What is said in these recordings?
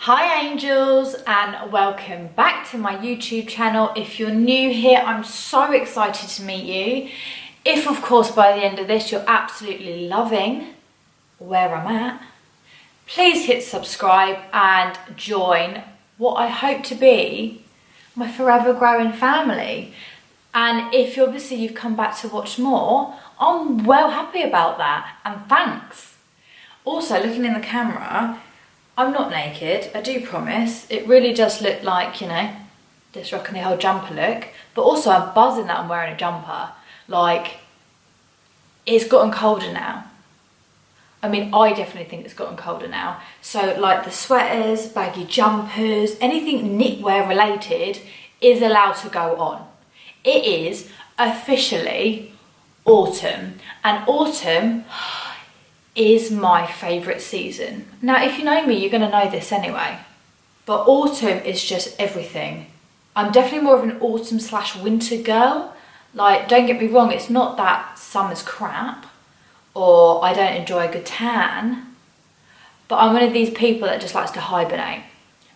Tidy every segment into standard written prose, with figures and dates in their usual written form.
Hi angels, and welcome back to my YouTube channel. If you're new here, I'm so excited to meet you. If of course by the end of this you're absolutely loving where I'm at, please hit subscribe and join what I hope to be my forever growing family. And if obviously you've come back to watch more, I'm well happy about that, and thanks. Also, looking in the camera, I'm not naked, I do promise. It really does look like, you know, this rocking the whole jumper look. But also I'm buzzing that I'm wearing a jumper. Like, it's gotten colder now. I mean, I definitely think it's gotten colder now. So like the sweaters, baggy jumpers, anything knitwear related is allowed to go on. It is officially autumn, and autumn is my favourite season. Now, if you know me, you're going to know this anyway, but autumn is just everything. I'm definitely more of an autumn / winter girl. Like, don't get me wrong, it's not that summer's crap or I don't enjoy a good tan, but I'm one of these people that just likes to hibernate,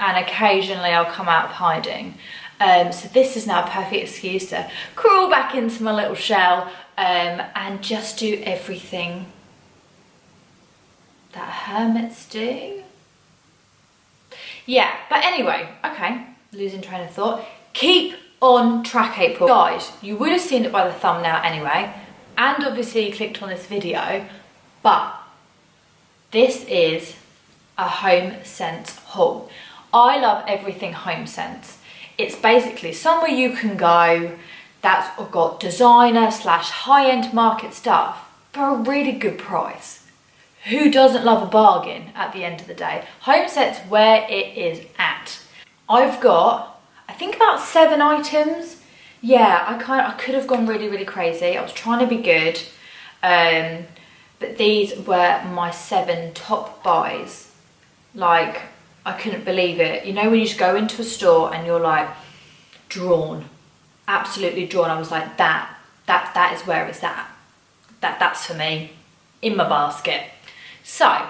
and occasionally I'll come out of hiding. So this is now a perfect excuse to crawl back into my little shell and just do everything that hermits do. Yeah, but anyway, okay, losing train of thought. Keep on track, April. Guys, you would have seen it by the thumbnail anyway, and obviously you clicked on this video, but this is a HOMESENSE haul. I love everything HOMESENSE. It's basically somewhere you can go that's got designer / high-end market stuff for a really good price. Who doesn't love a bargain at the end of the day? HOMESENSE where it is at. I've got, I think, about 7 items. Yeah, I could have gone really crazy. I was trying to be good. But these were my 7 top buys. Like, I couldn't believe it. You know when you just go into a store and you're like drawn, absolutely drawn. I was like, that is where it's at. That's for me, in my basket. So,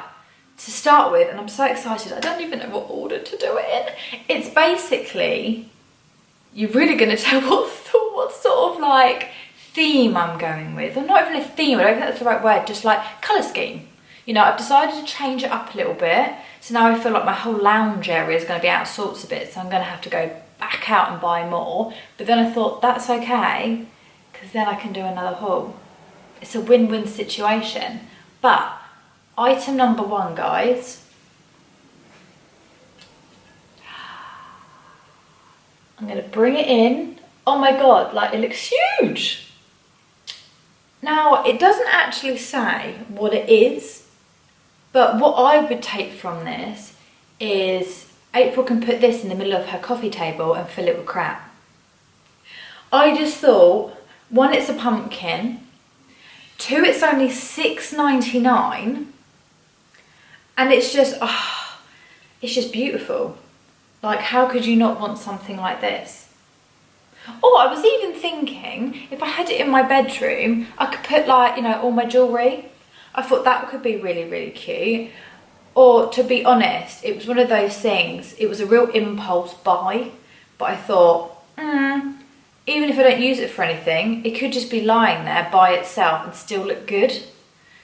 to start with, and I'm so excited, I don't even know what order to do it in. It's basically, you're really going to tell what sort of like theme I'm going with. Or not even a theme, I don't think that's the right word, just like colour scheme. You know, I've decided to change it up a little bit. So now I feel like my whole lounge area is going to be out of sorts a bit. So I'm going to have to go back out and buy more. But then I thought that's okay, because then I can do another haul. It's a win-win situation. But item number 1, guys. I'm going to bring it in. Oh my God, like, it looks huge. Now, it doesn't actually say what it is, but what I would take from this is April can put this in the middle of her coffee table and fill it with crap. I just thought, 1, it's a pumpkin. 2, it's only $6.99. And it's just, oh, it's just beautiful. Like, how could you not want something like this? Oh, I was even thinking, if I had it in my bedroom, I could put, like, you know, all my jewellery. I thought that could be really cute. Or, to be honest, it was one of those things, it was a real impulse buy. But I thought, even if I don't use it for anything, it could just be lying there by itself and still look good.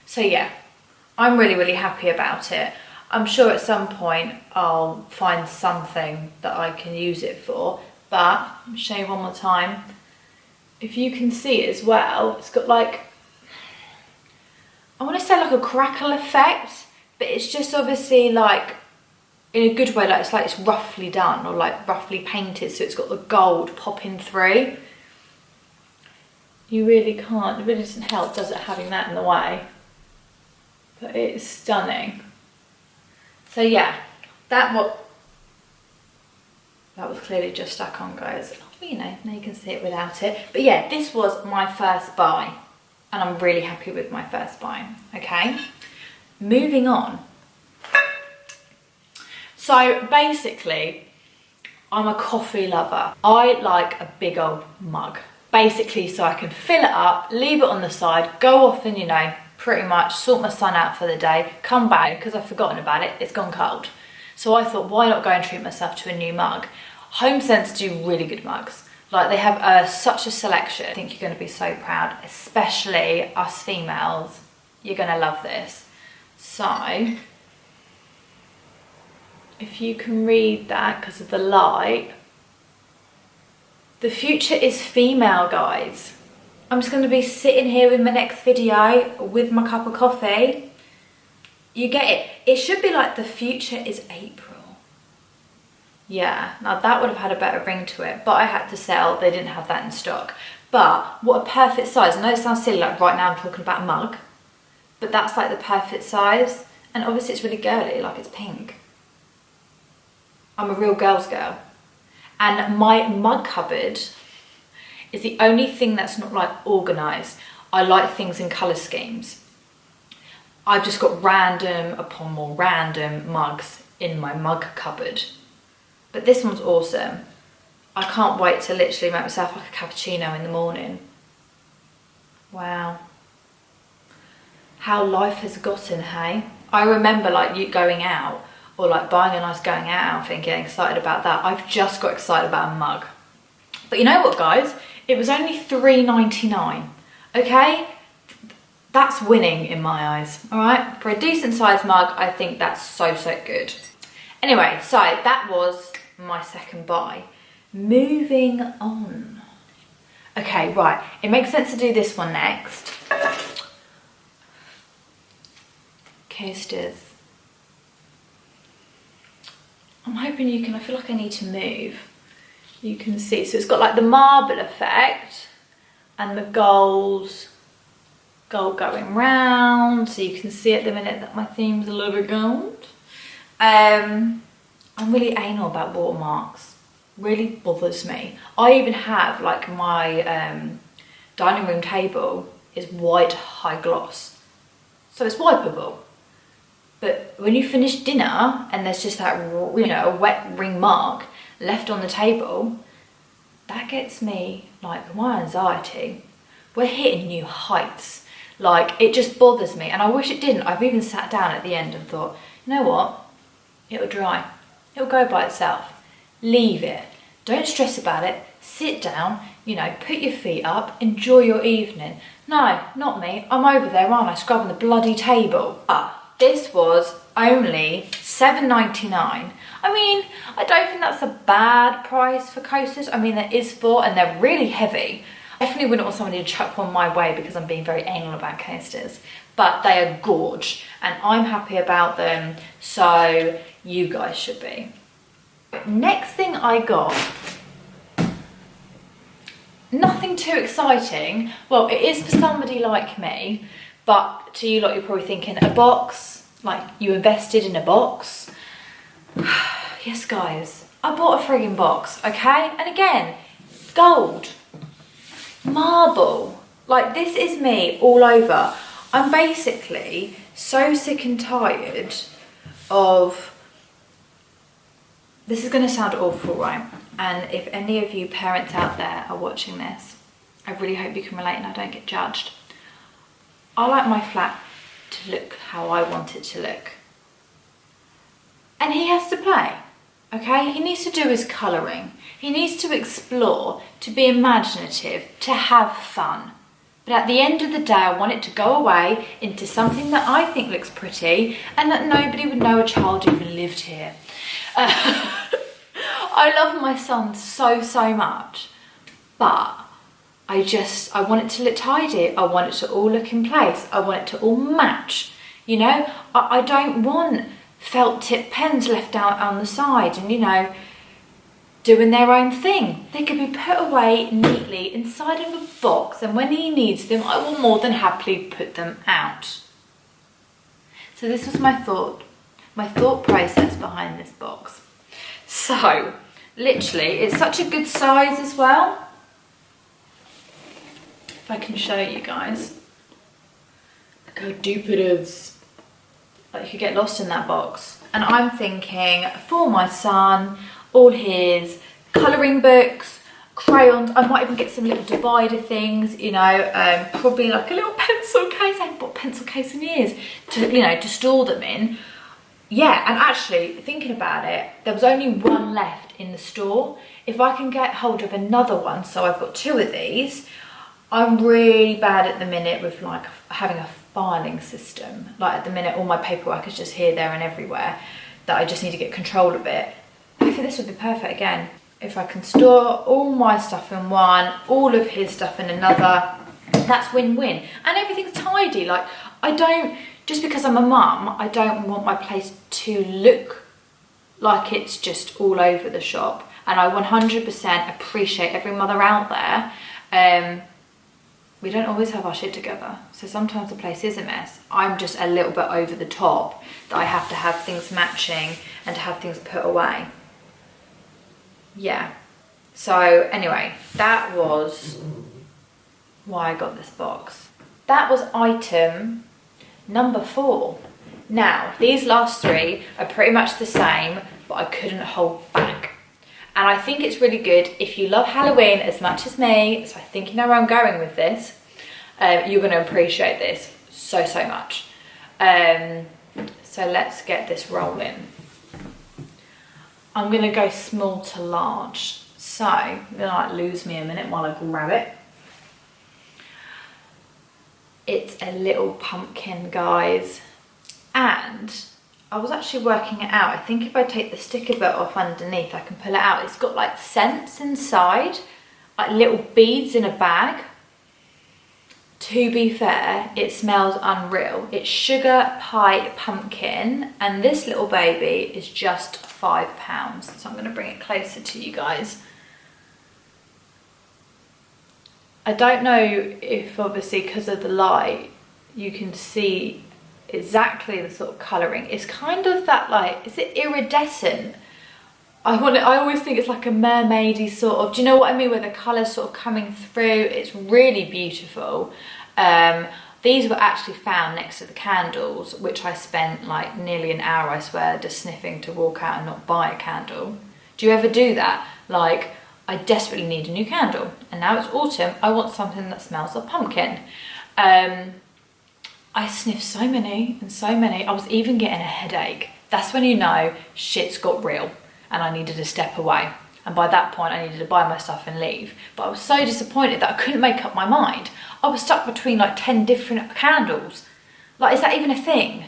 So yeah, I'm really happy about it. I'm sure at some point I'll find something that I can use it for, but I'll show you one more time. If you can see it as well, it's got like, I want to say like a crackle effect, but it's just obviously like, in a good way, like it's roughly done or like roughly painted, so it's got the gold popping through. You really can't, it really doesn't help, does it, having that in the way? But it's stunning. So yeah, that was clearly just stuck on, guys. Oh, you know, now you can see it without it. But yeah, this was my first buy, and I'm really happy with my first buy. Okay, moving on. So basically, I'm a coffee lover. I like a big old mug, basically, so I can fill it up, leave it on the side, go off and, you know, pretty much sort my son out for the day, come back, because I've forgotten about it, it's gone cold. So I thought, why not go and treat myself to a new mug? HOMESENSE do really good mugs. Like, they have such a selection. I think you're going to be so proud, especially us females. You're going to love this. So, if you can read that because of the light, the future is female, guys. I'm just going to be sitting here with my next video with my cup of coffee. You get it. It should be like the future is April. Yeah, now that would have had a better ring to it, but I had to sell. They didn't have that in stock. But what a perfect size. I know it sounds silly, like right now I'm talking about a mug, but that's like the perfect size. And obviously it's really girly, like it's pink. I'm a real girl's girl. And my mug cupboard is the only thing that's not like organised. I like things in colour schemes. I've just got random upon more random mugs in my mug cupboard. But this one's awesome. I can't wait to literally make myself like a cappuccino in the morning. Wow. How life has gotten, hey? I remember like you going out or like buying a nice going out outfit and getting excited about that. I've just got excited about a mug. But you know what, guys? It was only $3.99, okay? That's winning in my eyes, all right? For a decent sized mug, I think that's so good. Anyway, so that was my second buy. Moving on. Okay, right, it makes sense to do this one next. Coasters. I'm hoping you can, I feel like I need to move. You can see, so it's got like the marble effect and the gold going round. So you can see at the minute that my theme's a little bit gold. I'm really anal about watermarks. Really bothers me. I even have like my dining room table is white high gloss. So it's wipeable. But when you finish dinner and there's just that, you know, a wet ring mark left on the table, that gets me, like, my anxiety. We're hitting new heights. Like, it just bothers me. And I wish it didn't. I've even sat down at the end and thought, you know what? It'll dry. It'll go by itself. Leave it. Don't stress about it. Sit down, you know, put your feet up, enjoy your evening. No, not me. I'm over there, aren't I, scrubbing the bloody table. But this was only $7.99. I mean, I don't think that's a bad price for coasters. I mean, there is four and they're really heavy. I definitely wouldn't want somebody to chuck one my way because I'm being very anal about coasters. But they are gorge and I'm happy about them, so you guys should be. Next thing I got, nothing too exciting. Well, it is for somebody like me, but to you lot, you're probably thinking, a box? Like, you invested in a box? Yes, guys, I bought a frigging box, okay? And again, gold, marble, like this is me all over. I'm basically so sick and tired of, this is gonna sound awful, right? And if any of you parents out there are watching this, I really hope you can relate and I don't get judged. I like my flat to look how I want it to look. And he has to play, okay? He needs to do his colouring. He needs to explore, to be imaginative, to have fun. But at the end of the day, I want it to go away into something that I think looks pretty and that nobody would know a child even lived here. I love my son so much, but I want it to look tidy. I want it to all look in place. I want it to all match. You know, I don't want felt tip pens left out on the side and, you know, doing their own thing. They could be put away neatly inside of a box, and when he needs them, I will more than happily put them out. So this was my thought process behind this box. So, literally, it's such a good size as well. If I can show you guys. Look how deep it is. Like, you could get lost in that box. And I'm thinking, for my son, all his colouring books, crayons, I might even get some little divider things, you know, probably like a little pencil case. I haven't bought a pencil case in years, to, you know, to store them in. yeah, and actually thinking about it, there was only one left in the store. If I can get hold of another one, so I've got 2 of these. I'm really bad at the minute with like having a filing system. Like at the minute, all my paperwork is just here, there and everywhere, that I just need to get control of it. I think this would be perfect again. If I can store all my stuff in one, all of his stuff in another, that's win-win. And everything's tidy. Like I don't, just because I'm a mum, I don't want my place to look like it's just all over the shop. And I 100% appreciate every mother out there. We don't always have our shit together, so sometimes the place is a mess. I'm just a little bit over the top that I have to have things matching and to have things put away. Yeah, so anyway, that was why I got this box. That was item number 4. Now, these last 3 are pretty much the same, but I couldn't hold back. And I think it's really good if you love Halloween as much as me, so I think you know where I'm going with this. You're going to appreciate this so much. So let's get this rolling. I'm going to go small to large. So, I'm going to like lose me a minute while I grab it. It's a little pumpkin, guys. And I was actually working it out. I think if I take the sticker bit off underneath, I can pull it out. It's got like scents inside, like little beads in a bag. To be fair, it smells unreal. It's sugar pie pumpkin, and this little baby is just £5. So I'm going to bring it closer to you guys. I don't know if obviously because of the light you can see exactly the sort of colouring. It's kind of that like, is it iridescent? I always think it's like a mermaidy sort of, do you know what I mean, where the colour's sort of coming through. It's really beautiful. These were actually found next to the candles, which I spent like nearly an hour, I swear, just sniffing to walk out and not buy a candle. Do you ever do that? Like, I desperately need a new candle, and now it's autumn, I want something that smells of pumpkin. I sniffed so many and so many, I was even getting a headache. That's when you know shit's got real and I needed to step away. And by that point I needed to buy my stuff and leave. But I was so disappointed that I couldn't make up my mind. I was stuck between like 10 different candles. Like, is that even a thing?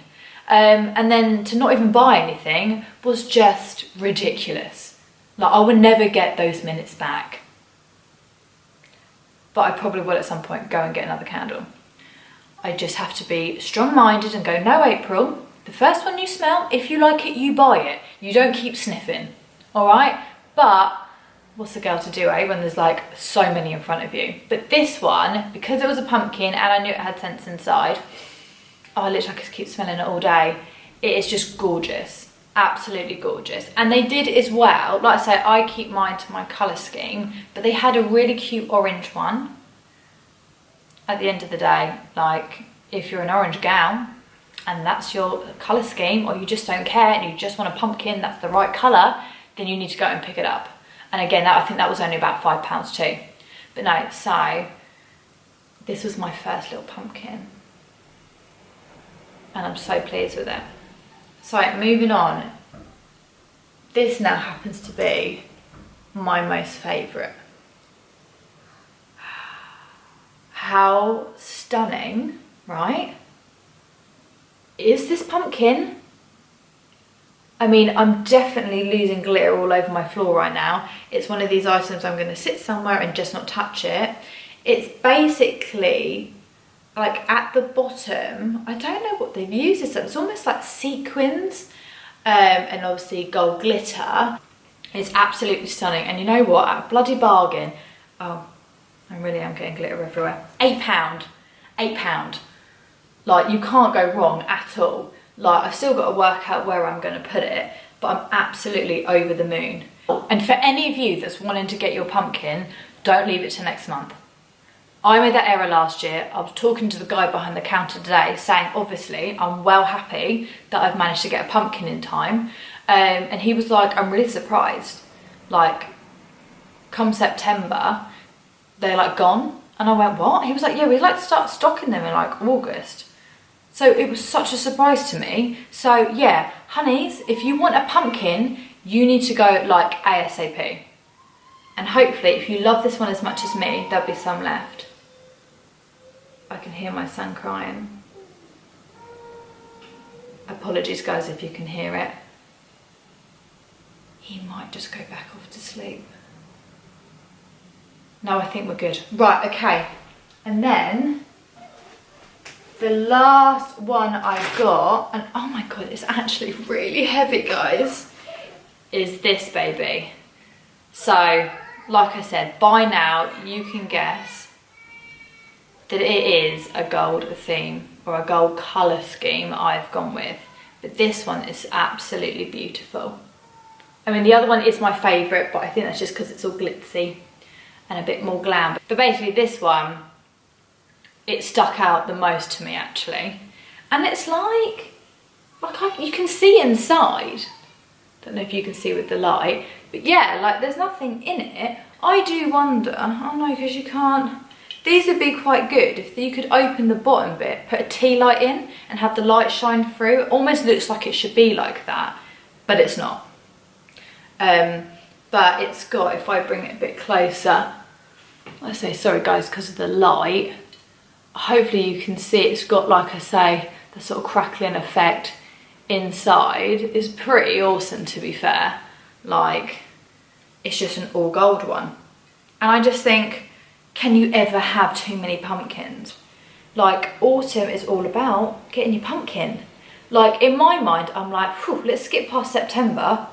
And then to not even buy anything was just ridiculous. Like, I would never get those minutes back. But I probably will at some point go and get another candle. I just have to be strong-minded and go, no, April, the first one you smell, if you like it, you buy it. You don't keep sniffing, all right? But what's a girl to do, eh, when there's like so many in front of you? But this one, because it was a pumpkin and I knew it had scents inside, oh, literally I could keep smelling it all day. It is just gorgeous, absolutely gorgeous. And they did as well, like I say, I keep mine to my colour scheme, but they had a really cute orange one. At the end of the day, like, if you're an orange gal and that's your colour scheme, or you just don't care and you just want a pumpkin that's the right colour, then you need to go and pick it up. And again, I think that was only about £5 too. But no, so this was my first little pumpkin. And I'm so pleased with it. So moving on, this now happens to be my most favourite. How stunning, right? Is this pumpkin? I mean, I'm definitely losing glitter all over my floor right now. It's one of these items I'm going to sit somewhere and just not touch it. It's basically like at the bottom, I don't know what they've used this. It's almost like sequins and obviously gold glitter. It's absolutely stunning. And you know what? At a bloody bargain, oh, I really am getting glitter everywhere. £8. £8. Like, you can't go wrong at all. Like, I've still got to work out where I'm going to put it, but I'm absolutely over the moon. And for any of you that's wanting to get your pumpkin, don't leave it till next month. I made that error last year. I was talking to the guy behind the counter today saying, obviously, I'm well happy that I've managed to get a pumpkin in time. And he was like, I'm really surprised. Like, come September, they're like gone. And I went, what? He was like, yeah, we'd like to start stocking them in like August. So it was such a surprise to me. So yeah, honeys, if you want a pumpkin, you need to go like ASAP. And hopefully, if you love this one as much as me, there'll be some left. I can hear my son crying. Apologies guys if you can hear it. He might just go back off to sleep. No, I think we're good. Right, okay. And then the last one I got, and oh my god, it's actually really heavy, guys, is this baby. So, like I said, by now you can guess that it is a gold theme or a gold colour scheme I've gone with. But this one is absolutely beautiful. I mean, the other one is my favourite, but I think that's just because it's all glitzy and a bit more glam. But basically this one, it stuck out the most to me actually. And it's like you can see inside. Don't know if you can see with the light, but yeah, like there's nothing in it. I do wonder, oh no, because you can't, these would be quite good if you could open the bottom bit, put a tea light in and have the light shine through. It almost looks like it should be like that, but it's not. But it's got, if I bring it a bit closer, I say sorry guys because of the light, hopefully you can see it's got, like I say, the sort of crackling effect inside is pretty awesome, to be fair. Like, it's just an all gold one. And I just think, can you ever have too many pumpkins? Like, autumn is all about getting your pumpkin. Like, in my mind, I'm like, whew, let's skip past September.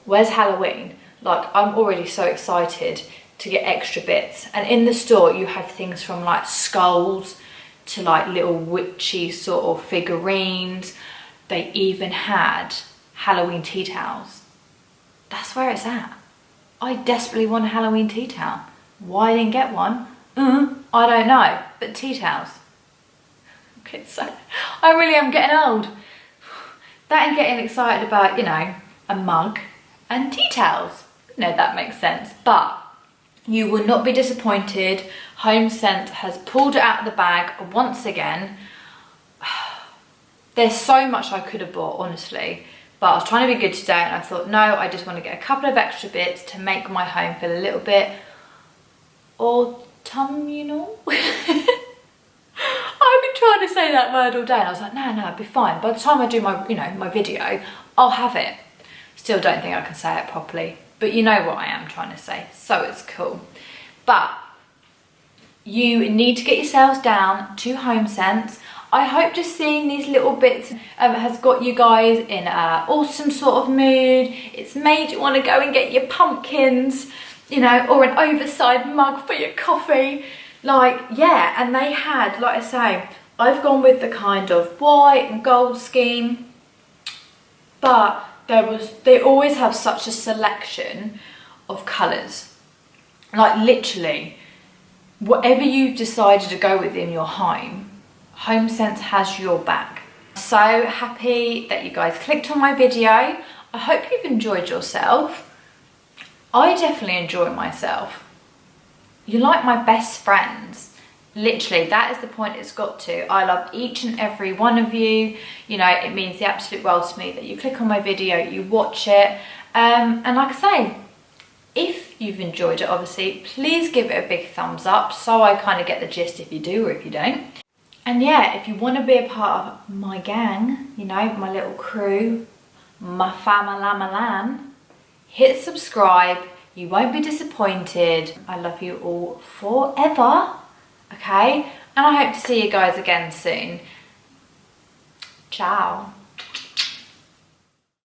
Where's Halloween? Like, I'm already so excited to get extra bits. And in the store, you have things from like skulls to like little witchy sort of figurines. They even had Halloween tea towels. That's where it's at. I desperately want a Halloween tea towel. Why I didn't get one? I don't know, but tea towels. Okay, so I really am getting old. That and getting excited about, you know, a mug and tea towels. You know, that makes sense. But you will not be disappointed. HOMESENSE has pulled it out of the bag once again. There's so much I could have bought, honestly. But I was trying to be good today and I thought, no, I just want to get a couple of extra bits to make my home feel a little bit autumnal. I've been trying to say that word all day and I was like, no, it'll be fine. By the time I do my, you know, my video, I'll have it. Still don't think I can say it properly, but you know what I am trying to say, so it's cool. But you need to get yourselves down to HOMESENSE. I hope just seeing these little bits has got you guys in an awesome sort of mood. It's made you want to go and get your pumpkins, you know, or an oversized mug for your coffee. Like, yeah, and they had, like I say, I've gone with the kind of white and gold scheme, but they always have such a selection of colours. Like, literally, whatever you've decided to go with in your home, HOMESENSE has your back. So happy that you guys clicked on my video. I hope you've enjoyed yourself. I definitely enjoy myself. You're like my best friends. Literally, that is the point it's got to. I love each and every one of you. You know, it means the absolute world to me that you click on my video, you watch it. And like I say, if you've enjoyed it, obviously, please give it a big thumbs up so I kind of get the gist if you do or if you don't. And yeah, if you want to be a part of my gang, you know, my little crew, my family, hit subscribe. You won't be disappointed. I love you all forever, okay? And I hope to see you guys again soon. Ciao.